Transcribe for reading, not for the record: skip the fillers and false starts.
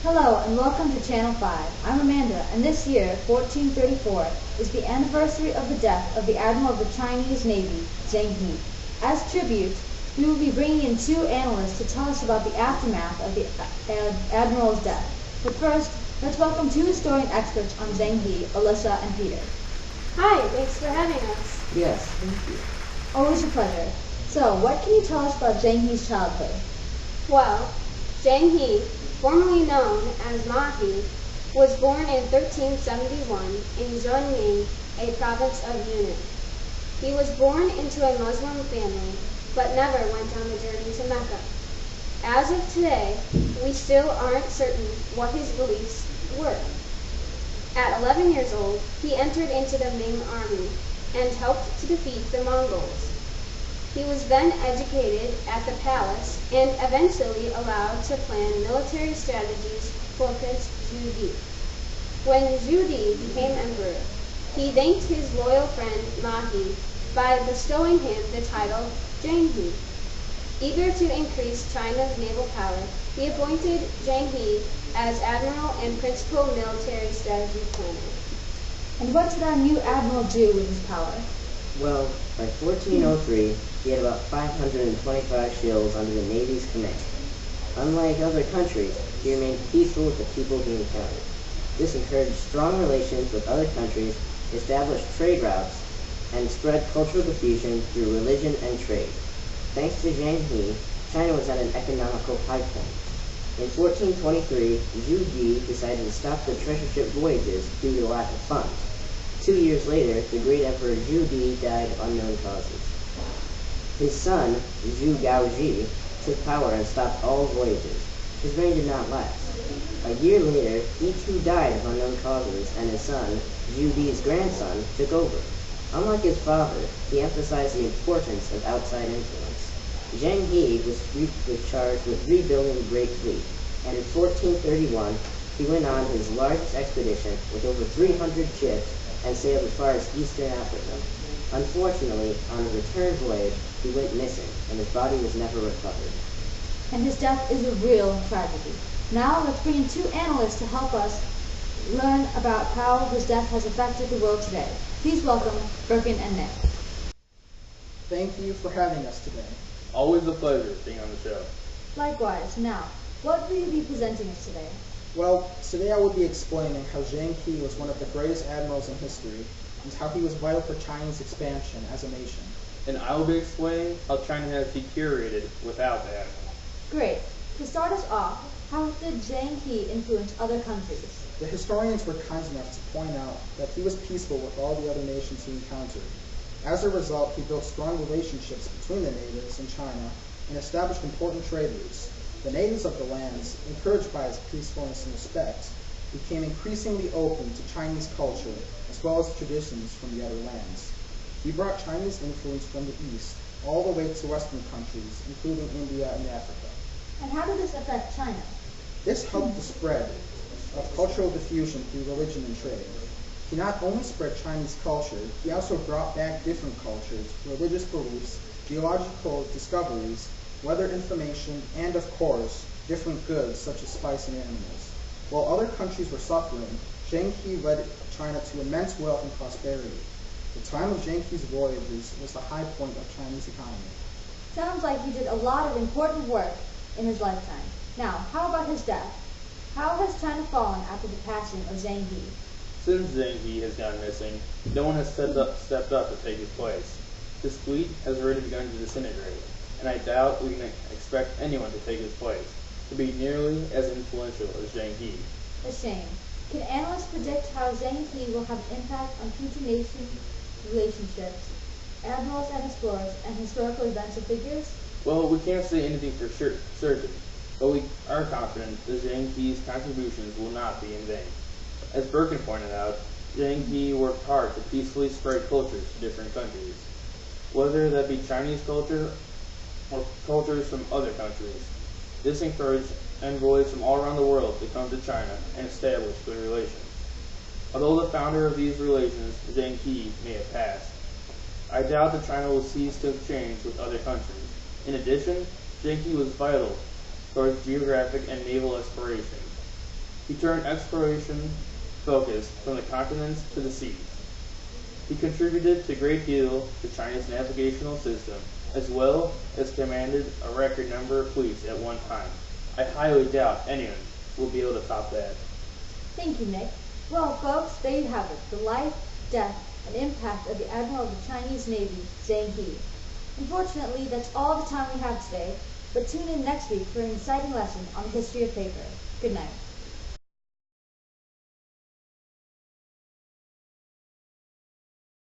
Hello and welcome to Channel 5. I'm Amanda, and this year, 1434, is the anniversary of the death of the Admiral of the Chinese Navy, Zheng He. As tribute, we will be bringing in two analysts to tell us about the aftermath of the Admiral's death. But first, let's welcome two historian experts on Zheng He, Alyssa and Peter. Hi, thanks for having us. Yes, thank you. Always a pleasure. So, what can you tell us about Zheng He's childhood? Well, Zheng He, formerly known as Ma He, was born in 1371 in Zheng, a province of Yunnan. He was born into a Muslim family, but never went on the journey to Mecca. As of today, we still aren't certain what his beliefs were. At 11 years old, he entered into the Ming army and helped to defeat the Mongols. He was then educated at the palace and eventually allowed to plan military strategies for Prince Zhu Di. When Zhu Di became emperor, he thanked his loyal friend Ma He by bestowing him the title Zheng He. Eager to increase China's naval power, he appointed Zheng He as admiral and principal military strategy planner. And what did our new admiral do with his power? Well, by 1403, he had about 525 ships under the Navy's command. Unlike other countries, he remained peaceful with the people he encountered. This encouraged strong relations with other countries, established trade routes, and spread cultural diffusion through religion and trade. Thanks to Zheng He, China was at an economical high point. In 1423, Zhu Di decided to stop the treasure ship voyages due to lack of funds. 2 years later, the great Emperor Zhu Di died of unknown causes. His son, Zhu Gaoji, took power and stopped all voyages. His reign did not last. A year later, he too died of unknown causes, and his son, Zhu Di's grandson, took over. Unlike his father, he emphasized the importance of outside influence. Zheng He was charged with rebuilding the Great Fleet, and in 1431, he went on his largest expedition with over 300 ships and sailed as far as eastern Africa. Unfortunately, on the return voyage, he went missing, and his body was never recovered. And his death is a real tragedy. Now let's bring in two analysts to help us learn about how his death has affected the world today. Please welcome Birkin and Nick. Thank you for having us today. Always a pleasure being on the show. Likewise. Now, what will you be presenting us today? Well, today I will be explaining how Zheng He was one of the greatest admirals in history and how he was vital for China's expansion as a nation. And I will be explaining how China has deteriorated without the admiral. Great. To start us off, how did Zheng He influence other countries? The historians were kind enough to point out that he was peaceful with all the other nations he encountered. As a result, he built strong relationships between the natives and China and established important trade routes. The natives of the lands, encouraged by his peacefulness and respect, became increasingly open to Chinese culture as well as traditions from the other lands. He brought Chinese influence from the east all the way to Western countries, including India and Africa. And how did this affect China? This helped the spread of cultural diffusion through religion and trade. He not only spread Chinese culture, he also brought back different cultures, religious beliefs, geological discoveries, weather information, and of course, different goods such as spice and animals. While other countries were suffering, Zheng He led China to immense wealth and prosperity. The time of Zheng He's voyages was the high point of Chinese economy. Sounds like he did a lot of important work in his lifetime. Now, how about his death? How has China fallen after the passing of Zheng He? Since Zheng He has gone missing, no one has stepped up to take his place. His fleet has already begun to disintegrate, and I doubt we can expect anyone to take his place, to be nearly as influential as Zheng He. A shame. Can analysts predict how Zheng He will have impact on future nation relationships, admirals and explorers, and historical events or figures? Well, we can't say anything for certain, but we are confident that Zheng He's contributions will not be in vain. As Birkin pointed out, Zheng He worked hard to peacefully spread cultures to different countries, whether that be Chinese culture or cultures from other countries. This encouraged envoys from all around the world to come to China and establish good relations. Although the founder of these relations, Zheng He, may have passed, I doubt that China will cease to exchange with other countries. In addition, Zheng He was vital towards geographic and naval exploration. He turned exploration focus from the continents to the seas. He contributed a great deal to China's navigational system, as well as commanded a record number of fleets at one time. I highly doubt anyone will be able to top that. Thank you, Nick. Well, folks, there you have it, the life, death, and impact of the Admiral of the Chinese Navy, Zheng He. Unfortunately, that's all the time we have today, but tune in next week for an exciting lesson on the history of paper. Good night.